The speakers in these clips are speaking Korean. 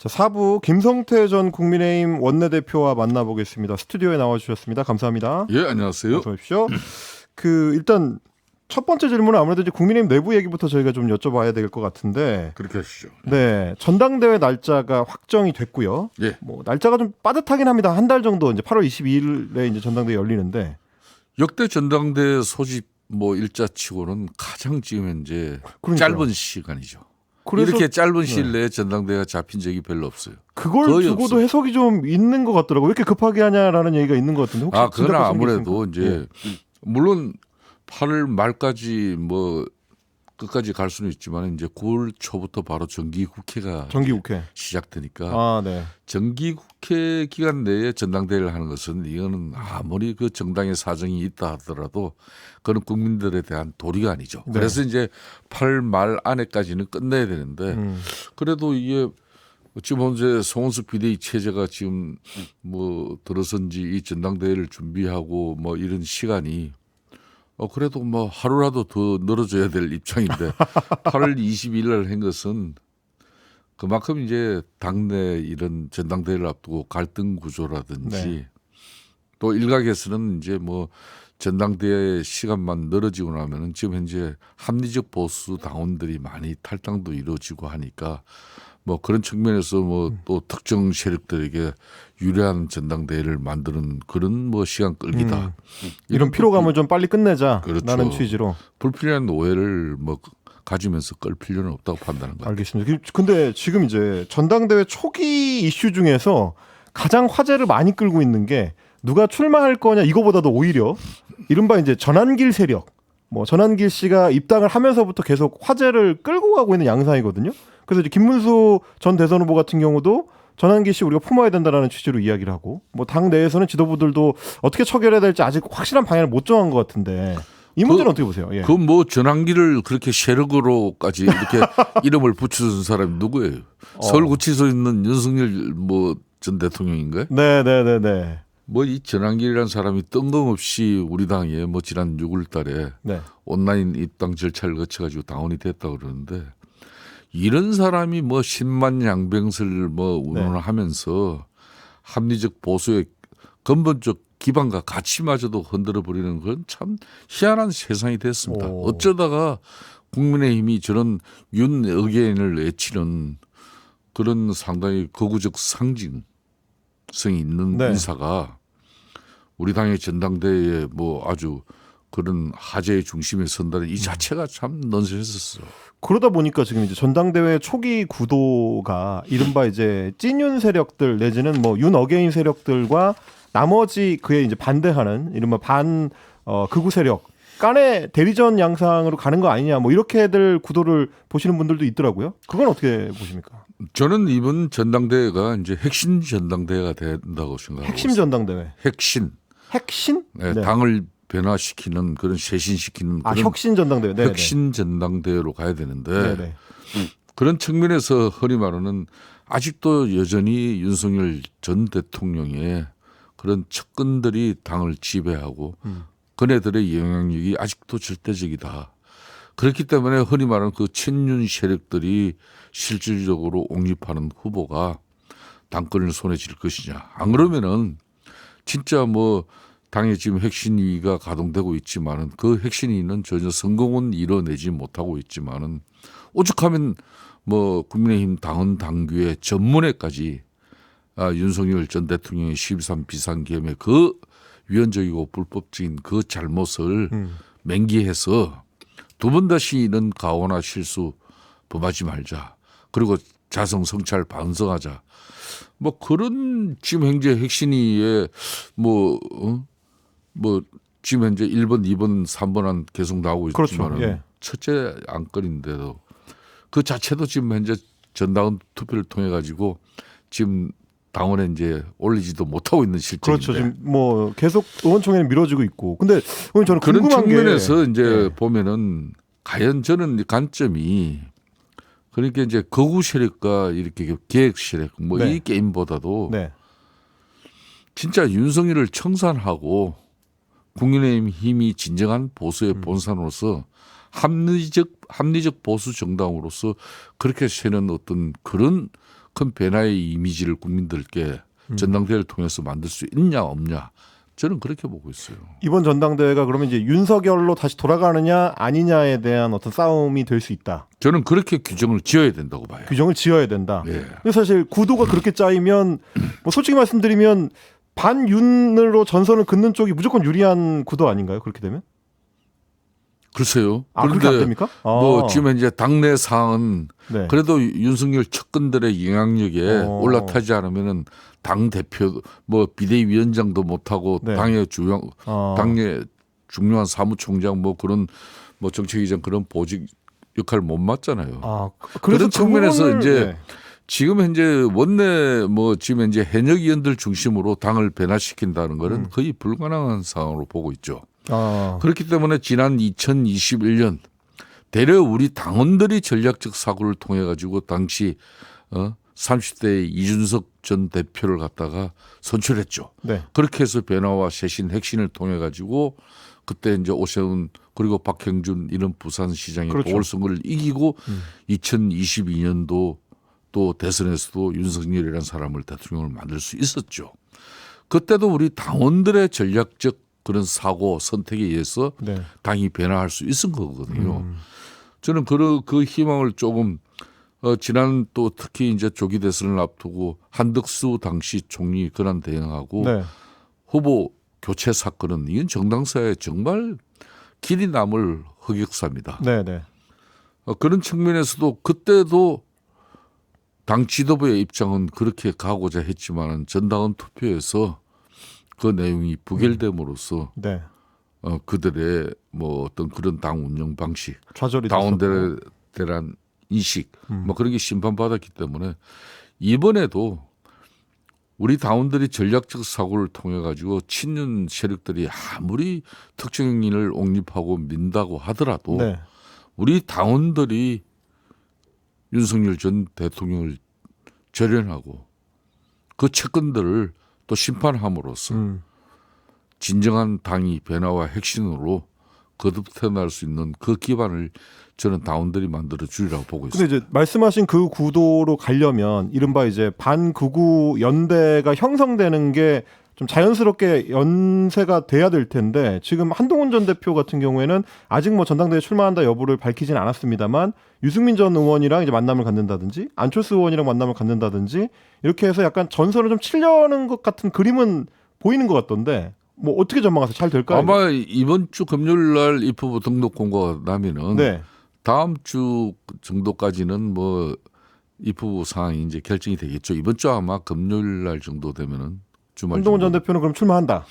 자, 4부 김성태 전 국민의힘 원내대표와 만나보겠습니다. 스튜디오에 나와주셨습니다. 감사합니다. 예, 안녕하세요. 어서 오십시오. 일단 첫 번째 질문은 아무래도 이제 국민의힘 내부 얘기부터 저희가 좀 여쭤봐야 될 것 같은데. 그렇게 하시죠. 네, 전당대회 날짜가 확정이 됐고요. 예. 뭐 날짜가 좀 빠듯하긴 합니다. 한 달 정도 이제 8월 22일에 이제 전당대회 열리는데. 역대 전당대 소집 뭐 일자치고는 가장 지금 현재 그러니까요. 짧은 시간이죠. 그래서 이렇게 짧은 시일 내에 전당대회가 잡힌 적이 별로 없어요. 그걸 거의 두고도 없어요. 해석이 좀 있는 것 같더라고요. 왜 이렇게 급하게 하냐라는 얘기가 있는 것 같은데. 혹시 그건 진짜가 아무래도 생기십니까? 이제 물론 8월 말까지 뭐 끝까지 갈 수는 있지만 이제 9월 초부터 바로 정기국회가 정기국회. 시작되니까 아, 네. 정기국회 기간 내에 전당대회를 하는 것은 이거는 아무리 그 정당의 사정이 있다 하더라도 그건 국민들에 대한 도리가 아니죠. 네. 그래서 이제 8월 말 안에까지는 끝내야 되는데 그래도 이게 지금 현재 송원석 비대위 체제가 지금 뭐 들어선지 이 전당대회를 준비하고 뭐 이런 시간이 그래도 뭐 하루라도 더 늘어져야 될 입장인데 8월 22일 날 한 것은 그만큼 이제 당내 이런 전당대회를 앞두고 갈등 구조라든지 네. 또 일각에서는 이제 뭐 전당대회 시간만 늘어지고 나면은 지금 현재 합리적 보수 당원들이 많이 탈당도 이루어지고 하니까 뭐 그런 측면에서 뭐 또 특정 세력들에게 유리한 전당대회를 만드는 그런 뭐 시간 끌기다. 이런 피로감을 좀 빨리 끝내자라는 그렇죠. 취지로. 불필요한 오해를 뭐 가지면서 끌 필요는 없다고 판단한 거예요. 알겠습니다. 근데 지금 이제 전당대회 초기 이슈 중에서 가장 화제를 많이 끌고 있는 게 누가 출마할 거냐 이거보다도 오히려 이른바 이제 전환길 세력. 뭐 전환길 씨가 입당을 하면서부터 계속 화제를 끌고 가고 있는 양상이거든요. 그래서 이제 김문수 전 대선 후보 같은 경우도 전환길 씨 우리가 품어야 된다라는 취지로 이야기를 하고 뭐 당 내에서는 지도부들도 어떻게 처결해야 될지 아직 확실한 방향을 못 정한 것 같은데 이 문제는 어떻게 보세요? 예. 그 뭐 전환기를 그렇게 세력으로까지 이렇게 이름을 붙여준 사람이 누구예요? 서울구치소에 있는 윤석열 뭐 전 대통령인가요? 네네네네. 뭐 이 전환길이라는 사람이 뜬금없이 우리 당에 뭐 지난 6월달에 네. 온라인 입당 절차를 거쳐가지고 당원이 됐다 그러는데 이런 사람이 뭐 10만 양병설 뭐 운운을 하면서 합리적 보수의 근본적 기반과 가치마저도 흔들어 버리는 건 참 희한한 세상이 됐습니다. 오. 어쩌다가 국민의힘이 저런 윤 의견을 외치는 그런 상당히 거구적 상징성이 있는 네. 인사가 우리 당의 전당대회에 뭐 아주 그런 화제의 중심에 선다는 이 자체가 참 넌센스였어. 그러다 보니까 지금 이제 전당대회 초기 구도가 이른바 이제 찐윤 세력들 내지는 뭐 윤 어게인 세력들과 나머지 그에 이제 반대하는 이른바 극우 세력 간의 대리전 양상으로 가는 거 아니냐 뭐 이렇게들 구도를 보시는 분들도 있더라고요. 그건 어떻게 보십니까? 저는 이번 전당대회가 이제 핵심 전당대회가 된다고 생각하고 핵심 있어요. 전당대회. 핵심. 핵심? 네, 당을 변화시키는 그런 쇄신시키는 그런 혁신 전당대회. 네네. 핵심 전당대회로 가야 되는데 네네. 그런 측면에서 흔히 말하는 아직도 여전히 윤석열 전 대통령의 그런 측근들이 당을 지배하고 그네들의 영향력이 아직도 절대적이다. 그렇기 때문에 흔히 말하는 그 친윤 세력들이 실질적으로 옹립하는 후보가 당권을 손에 쥘 것이냐. 안 그러면은 진짜 뭐 당에 지금 핵심위가 가동되고 있지만은 그 핵심위는 전혀 성공은 이뤄내지 못하고 있지만은 오죽하면 뭐 국민의힘 당헌 당규의 전문에까지 윤석열 전 대통령의 12.3 비상계엄의 그 위헌적이고 불법적인 그 잘못을 맹기해서 두 번 다시 이런 가오나 실수 범하지 말자. 그리고 자성 성찰 반성하자. 뭐 그런 지금 현재 핵심위에 뭐 지금 현재 1번, 2번, 3번은 계속 나오고 있지만 그렇죠. 예. 첫째 안건인데도 그 자체도 지금 현재 전당원 투표를 통해 가지고 지금 당원에 이제 올리지도 못하고 있는 실정인데. 그렇죠. 지금 뭐 계속 의원총회는 미뤄지고 있고. 근데 오늘 저는 그런 궁금한 측면에서 게 이제 보면은 과연 저는 이 관점이 그러니까 이제 거구 세력과 이렇게 계획 세력 뭐 이 네. 게임보다도 네. 진짜 윤석열을 청산하고 국민의힘 힘이 진정한 보수의 본산으로서 합리적 보수 정당으로서 그렇게 세는 어떤 그런 큰 변화의 이미지를 국민들께 전당대회를 통해서 만들 수 있냐 없냐 저는 그렇게 보고 있어요. 이번 전당대회가 그러면 이제 윤석열로 다시 돌아가느냐 아니냐에 대한 어떤 싸움이 될 수 있다. 저는 그렇게 규정을 지어야 된다고 봐요. 규정을 지어야 된다. 예. 근데 사실 구도가 그렇게 짜이면 뭐 솔직히 말씀드리면 반윤으로 전선을 긋는 쪽이 무조건 유리한 구도 아닌가요? 그렇게 되면? 글쎄요. 아, 그렇게 안 됩니까? 뭐 지금 이제 당내 상황은 네. 그래도 윤석열 측근들의 영향력에 어. 올라타지 않으면은 당 대표 뭐 비대위원장도 못하고 네. 당의 주요 어. 당의 중요한 사무총장 뭐 그런 뭐 정책위장 그런 보직 역할을 못 맡잖아요. 아, 그래서 그런 측면에서 부분을, 이제 네. 지금 현재 원내 뭐 지금 현재 현역 의원들 중심으로 당을 변화시킨다는 것은 거의 불가능한 상황으로 보고 있죠. 아, 그렇기 때문에 지난 2021년 대려 우리 당원들이 전략적 사고를 통해 가지고 당시 30대 이준석 전 대표를 갖다가 선출했죠. 네. 그렇게 해서 변화와 쇄신 핵심을 통해 가지고 그때 이제 오세훈 그리고 박형준 이런 부산시장의 그렇죠. 보궐선거를 이기고 2022년도 또 대선에서도 윤석열이라는 사람을 대통령을 만들 수 있었죠. 그때도 우리 당원들의 전략적 그런 사고 선택에 의해서 네. 당이 변화할 수 있은 거거든요. 저는 그 희망을 조금 지난 또 특히 이제 조기 대선을 앞두고 한덕수 당시 총리 권한 대행하고 네. 후보 교체 사건은 이건 정당사에 정말 길이 남을 흑역사입니다. 네. 네. 그런 측면에서도 그때도 당 지도부의 입장은 그렇게 가고자 했지만은 전당원 투표에서 그 내용이 부결됨으로써 네. 그들의 뭐 어떤 그런 당 운영 방식, 좌절이 당원들에 대한 인식, 뭐 그런 게 심판받았기 때문에 이번에도 우리 당원들이 전략적 사고를 통해 가지고 친윤 세력들이 아무리 특정인을 옹립하고 민다고 하더라도 네. 우리 당원들이 윤석열 전 대통령을 절연하고 그 측근들을 또 심판함으로써 진정한 당이 변화와 핵심으로 거듭태어날 수 있는 그 기반을 저는 당원들이 만들어 주리라고 보고 근데 있습니다. 이제 말씀하신 그 구도로 가려면 이른바 이제 반극우 연대가 형성되는 게 좀 자연스럽게 연세가 돼야 될 텐데 지금 한동훈 전 대표 같은 경우에는 아직 뭐 전당대회 출마한다 여부를 밝히진 않았습니다만 유승민 전 의원이랑 이제 만남을 갖는다든지 안철수 의원이랑 만남을 갖는다든지 이렇게 해서 약간 전선을 좀 치려는 것 같은 그림은 보이는 것 같던데 뭐 어떻게 전망하세요? 잘 될까요? 아마 이번 주 금요일 날 입후보 등록 공고가 나면은 네. 다음 주 정도까지는 뭐 입후보 상황이 이제 결정이 되겠죠. 이번 주 아마 금요일 날 정도 되면은 주말 한동훈 전 정도. 대표는 그럼 출마한다.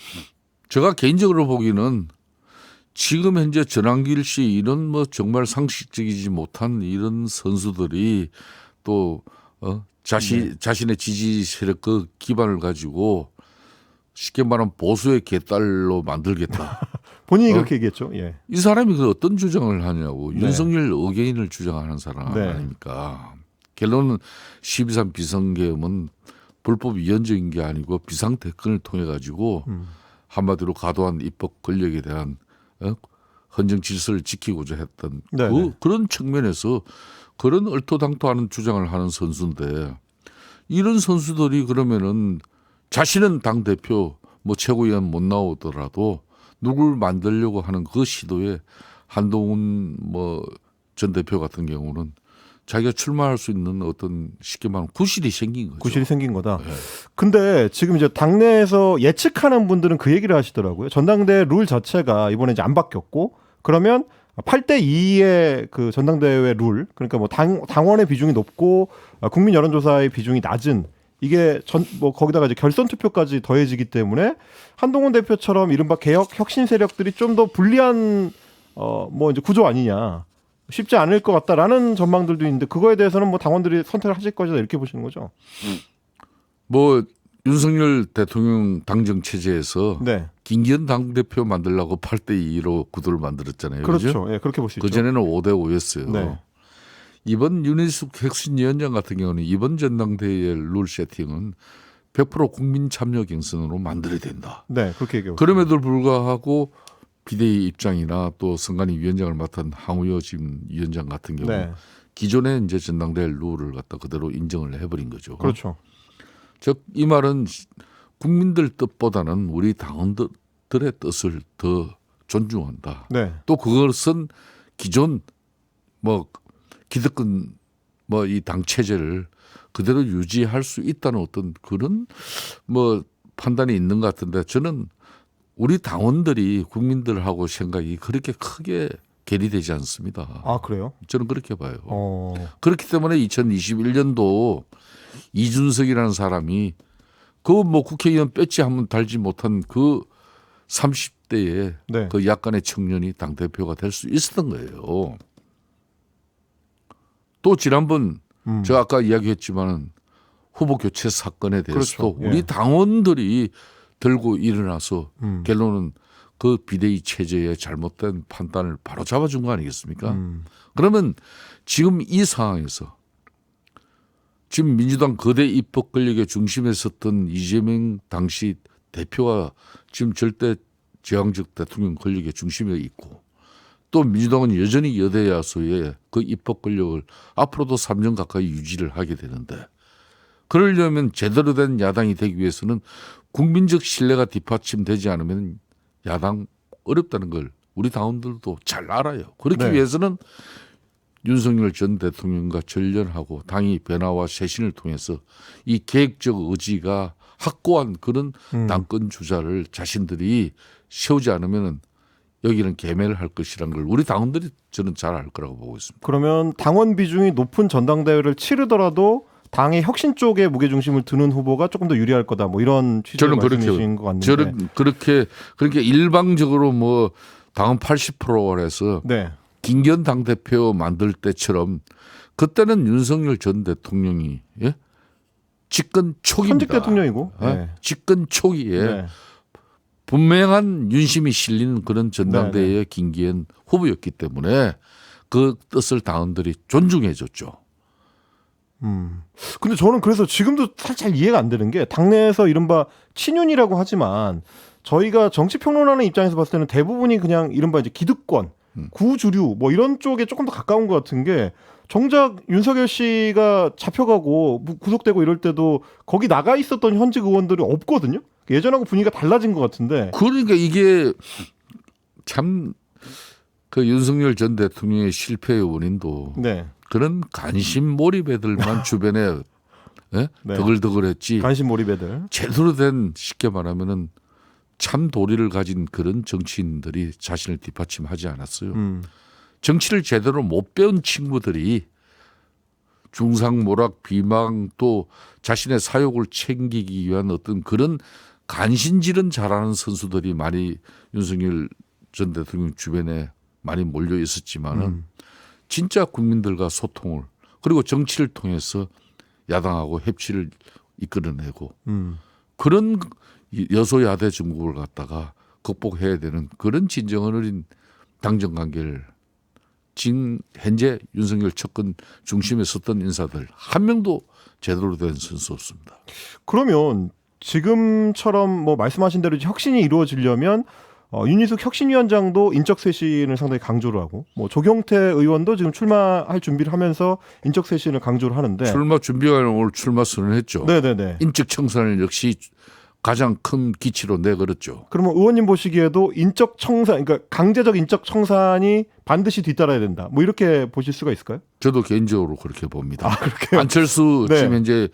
제가 개인적으로 보기는 지금 현재 전환길 씨 이런 뭐 정말 상식적이지 못한 이런 선수들이 또 자신의 지지 세력 그 기반을 가지고 쉽게 말하면 보수의 개딸로 만들겠다. 본인이 그렇게 얘기했죠. 예. 이 사람이 그 어떤 주장을 하냐고. 네. 윤석열 의견을 주장하는 사람 네. 아닙니까. 결론은 12.3 비상계엄은 불법 위헌적인 게 아니고 비상대권을 통해 가지고 한마디로 과도한 입법 권력에 대한 헌정 질서를 지키고자 했던 네네. 그런 측면에서 그런 얼토당토하는 주장을 하는 선수인데 이런 선수들이 그러면은 자신은 당 대표 뭐 최고위원 못 나오더라도 누굴 만들려고 하는 그 시도에 한동훈 뭐 전 대표 같은 경우는 자기가 출마할 수 있는 어떤 쉽게 말하면 구실이 생긴 거죠. 구실이 생긴 거다. 네. 근데 지금 이제 당내에서 예측하는 분들은 그 얘기를 하시더라고요. 전당대회 룰 자체가 이번에 이제 안 바뀌었고 그러면 8대 2의 그 전당대회 룰 그러니까 뭐 당원의 비중이 높고 국민 여론조사의 비중이 낮은 이게 뭐 거기다가 이제 결선 투표까지 더해지기 때문에 한동훈 대표처럼 이른바 개혁 혁신 세력들이 좀 더 불리한 뭐 이제 구조 아니냐. 쉽지 않을 것 같다라는 전망들도 있는데 그거에 대해서는 뭐 당원들이 선택을 하실 것이다 이렇게 보시는 거죠. 뭐 윤석열 대통령 당정 체제에서 네. 김기현 당대표 만들려고 8대 2로 구도를 만들었잖아요. 그렇죠. 예, 그렇게 볼 수 있죠. 그전에는 5대 5였어요. 네. 이번 윤희숙 혁신위원장 같은 경우는 이번 전당대회 룰 세팅은 100% 국민 참여 경선으로 만들어야 된다. 네, 그렇게 얘기하고. 그럼에도 불구하고 비대위 입장이나 또 선관위 위원장을 맡은 항우여 지금 위원장 같은 경우 네. 기존의 이제 전당대회 룰을 갖다 그대로 인정을 해버린 거죠. 그렇죠. 즉 이 말은 국민들 뜻보다는 우리 당원들의 뜻을 더 존중한다. 네. 또 그것은 기존 뭐 기득권 뭐 이 당 체제를 그대로 유지할 수 있다는 어떤 그런 뭐 판단이 있는 것 같은데 저는 우리 당원들이 국민들하고 생각이 그렇게 크게 괴리되지 않습니다. 아, 그래요? 저는 그렇게 봐요. 그렇기 그렇기 때문에 2021년도 이준석이라는 사람이 그 뭐 국회의원 배지 한번 달지 못한 그 30대의 네. 그 약간의 청년이 당대표가 될 수 있었던 거예요. 또 지난번 제가 아까 이야기했지만은 후보 교체 사건에 대해서도 그렇죠. 예. 우리 당원들이 들고 일어나서 결론은 그 비대위 체제의 잘못된 판단을 바로 잡아준 거 아니겠습니까? 그러면 지금 이 상황에서 지금 민주당 거대 입법 권력의 중심에 섰던 이재명 당시 대표가 지금 절대 제왕적 대통령 권력의 중심에 있고 또 민주당은 여전히 여대야수의 그 입법 권력을 앞으로도 3년 가까이 유지를 하게 되는데 그러려면 제대로 된 야당이 되기 위해서는 국민적 신뢰가 뒷받침되지 않으면 야당 어렵다는 걸 우리 당원들도 잘 알아요. 그렇기 네. 위해서는 윤석열 전 대통령과 전련하고 당의 변화와 쇄신을 통해서 이 계획적 의지가 확고한 그런 당권 주자를 자신들이 세우지 않으면 여기는 개매를 할 것이라는 걸 우리 당원들이 저는 잘 알 거라고 보고 있습니다. 그러면 당원 비중이 높은 전당대회를 치르더라도 당의 혁신 쪽에 무게중심을 두는 후보가 조금 더 유리할 거다. 뭐 이런 취지의 저는 말씀이신 것 같는데. 저는 그렇게 일방적으로 뭐 당원 80%를 해서 네. 김기현 당대표 만들 때처럼 그때는 윤석열 전 대통령이 예? 집권 초기입니다. 현직 대통령이고. 예? 네. 집권 초기에 네. 분명한 윤심이 실리는 그런 전당대회의 김기현 후보였기 때문에 그 뜻을 당원들이 존중해 줬죠. 근데 저는 그래서 지금도 살짝 이해가 안 되는 게 당내에서 이른바 친윤이라고 하지만 저희가 정치 평론하는 입장에서 봤을 때는 대부분이 그냥 이른바 이제 기득권, 구주류 뭐 이런 쪽에 조금 더 가까운 것 같은 게 정작 윤석열 씨가 잡혀가고 구속되고 이럴 때도 거기 나가 있었던 현직 의원들이 없거든요. 예전하고 분위기가 달라진 것 같은데. 그러니까 이게 참 그 윤석열 전 대통령의 실패의 원인도 네. 그런 관심 몰입애들만 주변에 예? 네. 더글더글했지 관심 몰입애들. 제대로 된 쉽게 말하면은 참 도리를 가진 그런 정치인들이 자신을 뒷받침하지 않았어요. 정치를 제대로 못 배운 친구들이 중상모락 비망 또 자신의 사욕을 챙기기 위한 어떤 그런 간신질은 잘하는 선수들이 많이 윤석열 전 대통령 주변에 많이 몰려 있었지만은 진짜 국민들과 소통을 그리고 정치를 통해서 야당하고 협치를 이끌어내고 그런 여소야대 정국을 갖다가 극복해야 되는 그런 진정한 어린 당정 관계를 지금 현재 윤석열 측근 중심에 섰던 인사들 한 명도 제대로 된 선수 없습니다. 그러면 지금처럼 뭐 말씀하신 대로 혁신이 이루어지려면 윤희숙 혁신위원장도 인적 쇄신을 상당히 강조를 하고 뭐 조경태 의원도 지금 출마할 준비를 하면서 인적 쇄신을 강조를 하는데 출마 준비하는 오늘 출마 선언했죠. 네네네. 인적 청산을 역시 가장 큰 기치로 내걸었죠. 그러면 의원님 보시기에도 인적 청산, 그러니까 강제적 인적 청산이 반드시 뒤따라야 된다. 뭐 이렇게 보실 수가 있을까요? 저도 개인적으로 그렇게 봅니다. 아, 그렇게요? 안철수 네. 지금 현재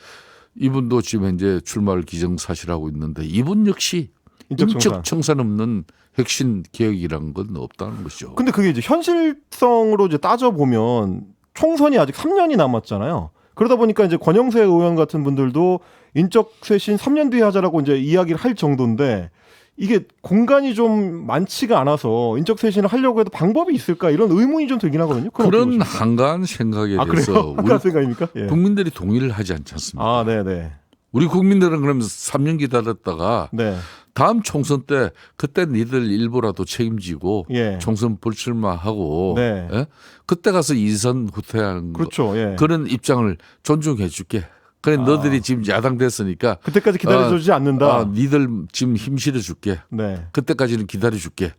이분도 지금 현재 출마를 기정사실하고 있는데 이분 역시 인적 청산 없는 혁신 개혁이란 건 없다는 것이죠. 근데 그게 이제 현실성으로 이제 따져 보면 총선이 아직 3년이 남았잖아요. 그러다 보니까 이제 권영세 의원 같은 분들도 인적 쇄신 3년 뒤에 하자라고 이제 이야기를 할 정도인데 이게 공간이 좀 많지가 않아서 인적 쇄신을 하려고 해도 방법이 있을까 이런 의문이 좀 들긴 하거든요. 그런 한가한 생각에 대해서 한가한 생각입니까? 예. 국민들이 동의를 하지 않지 않습니까? 아, 네네. 우리 국민들은 그러면 3년 기다렸다가 네. 다음 총선 때 그때 니들 일부라도 책임지고 예. 총선 불출마하고 네. 예? 그때 가서 이선 후퇴하는 그렇죠. 예. 그런 입장을 존중해 줄게. 그래 너희들이 지금 야당 됐으니까 그때까지 기다려주지 않는다. 니들 지금 힘 실어 줄게. 네. 그때까지는 기다려 줄게.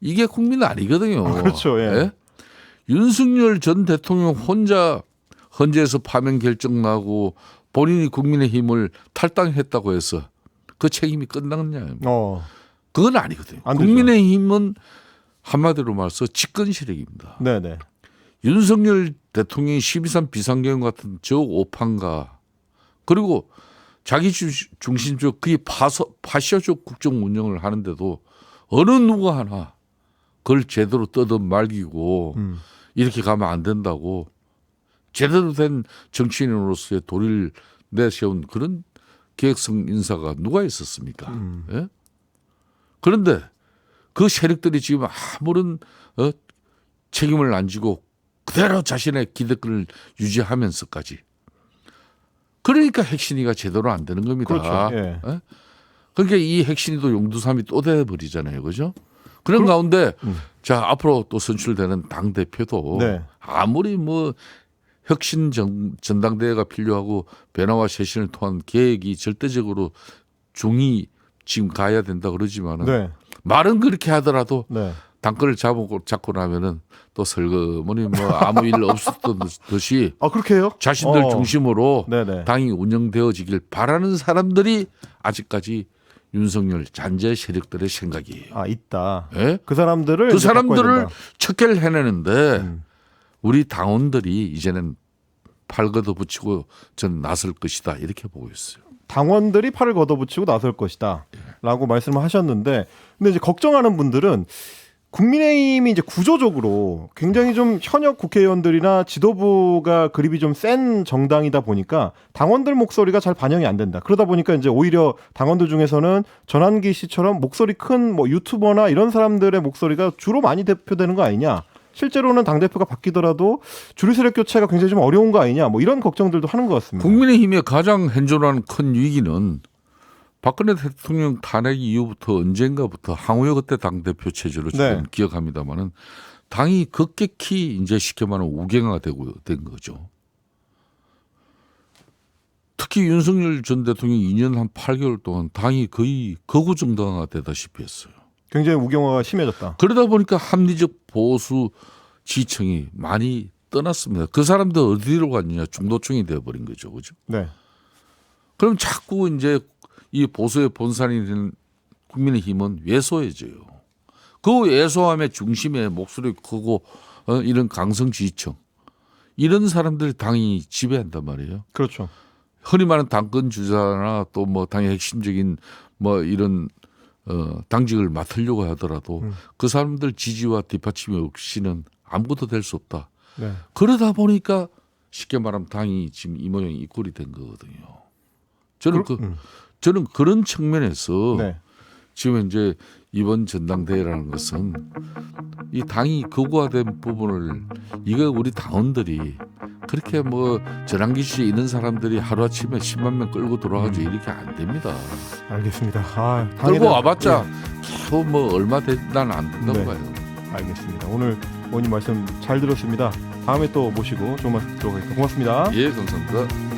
이게 국민 아니거든요. 그렇죠. 예. 윤석열 전 대통령 혼자 헌재에서 파면 결정 나고 본인이 국민의힘을 탈당했다고 해서 그 책임이 끝났냐? 그건 아니거든요. 안 되죠. 국민의힘은 한마디로 말해서 집권 세력입니다. 네네. 윤석열 대통령이 12.3 비상계엄 같은 저 오판가 그리고 자기 중심적 그게 파쇼적 국정 운영을 하는데도 어느 누구 하나 그걸 제대로 뜯어말기고 이렇게 가면 안 된다고 제대로 된 정치인으로서의 도리를 내세운 그런 계획성 인사가 누가 있었습니까? 예? 그런데 그 세력들이 지금 아무런 책임을 안 지고 그대로 자신의 기득권을 유지하면서까지 그러니까 핵심이가 제대로 안 되는 겁니다. 그렇죠. 예. 예? 그러니까 이 핵심이도 용두삼이 또 돼버리잖아요. 그죠? 그런 가운데 자 앞으로 또 선출되는 당대표도 네. 아무리 뭐 혁신 전당대회가 필요하고 변화와 쇄신을 통한 계획이 절대적으로 중이 지금 가야 된다 그러지만은 네. 말은 그렇게 하더라도 네. 당권을 잡고 나면은 또 설거머니 뭐 아무 일 없었던 듯이 그렇게 해요? 자신들 중심으로 네네. 당이 운영되어지길 바라는 사람들이 아직까지 윤석열 잔재 세력들의 생각이에요. 있다. 예? 그 사람들을 그 이제 바꿔야 사람들을 된다. 척결 해내는데 우리 당원들이 이제는 팔 걷어붙이고 전 나설 것이다 이렇게 보고 있어요. 당원들이 팔을 걷어붙이고 나설 것이다라고 말씀을 하셨는데, 근데 이제 걱정하는 분들은 국민의힘이 이제 구조적으로 굉장히 좀 현역 국회의원들이나 지도부가 그립이 좀 센 정당이다 보니까 당원들 목소리가 잘 반영이 안 된다. 그러다 보니까 이제 오히려 당원들 중에서는 전환기 씨처럼 목소리 큰 뭐 유튜버나 이런 사람들의 목소리가 주로 많이 대표되는 거 아니냐. 실제로는 당대표가 바뀌더라도 주류 세력 교체가 굉장히 좀 어려운 거 아니냐. 뭐 이런 걱정들도 하는 것 같습니다. 국민의힘의 가장 현존하는 큰 위기는 박근혜 대통령 탄핵 이후부터 언젠가부터 항우여 그때 당대표 체제로 저는 기억합니다마는 당이 급격히 이제 쉽게 말하면 우경화가 되고 된 거죠. 특히 윤석열 전 대통령이 2년 한 8개월 동안 당이 거의 거구정당화 되다시피 했어요. 굉장히 우경화가 심해졌다. 그러다 보니까 합리적 보수 지층이 많이 떠났습니다. 그 사람들 어디로 갔느냐 중도층이 되어버린 거죠. 그죠? 네. 그럼 자꾸 이제 이 보수의 본산이 되는 국민의힘은 왜소해져요. 그 왜소함의 중심에 목소리 크고 이런 강성 지지층 이런 사람들 당이 지배한단 말이에요. 그렇죠. 흔히 말하는 당권 주자나 또 뭐 당의 핵심적인 뭐 이런 당직을 맡으려고 하더라도 그 사람들 지지와 뒷받침이 없이는 아무것도 될 수 없다. 네. 그러다 보니까 쉽게 말하면 당이 지금 이 모양이 이 꼴이 된 거거든요. 저는 그런 측면에서 네. 지금 이제 이번 전당대회라는 것은 이 당이 극우화된 부분을 이거 우리 당원들이 그렇게 뭐 전환기 씨 이런 사람들이 하루아침에 10만 명 끌고 돌아가죠. 이렇게 안 됩니다. 알겠습니다. 끌고 와봤자 겨우 뭐 얼마 난 안 된다고 네. 봐요. 알겠습니다. 오늘 의원님 말씀 잘 들었습니다. 다음에 또 모시고 좋은 말씀 들어가겠습니다. 고맙습니다. 예, 감사합니다.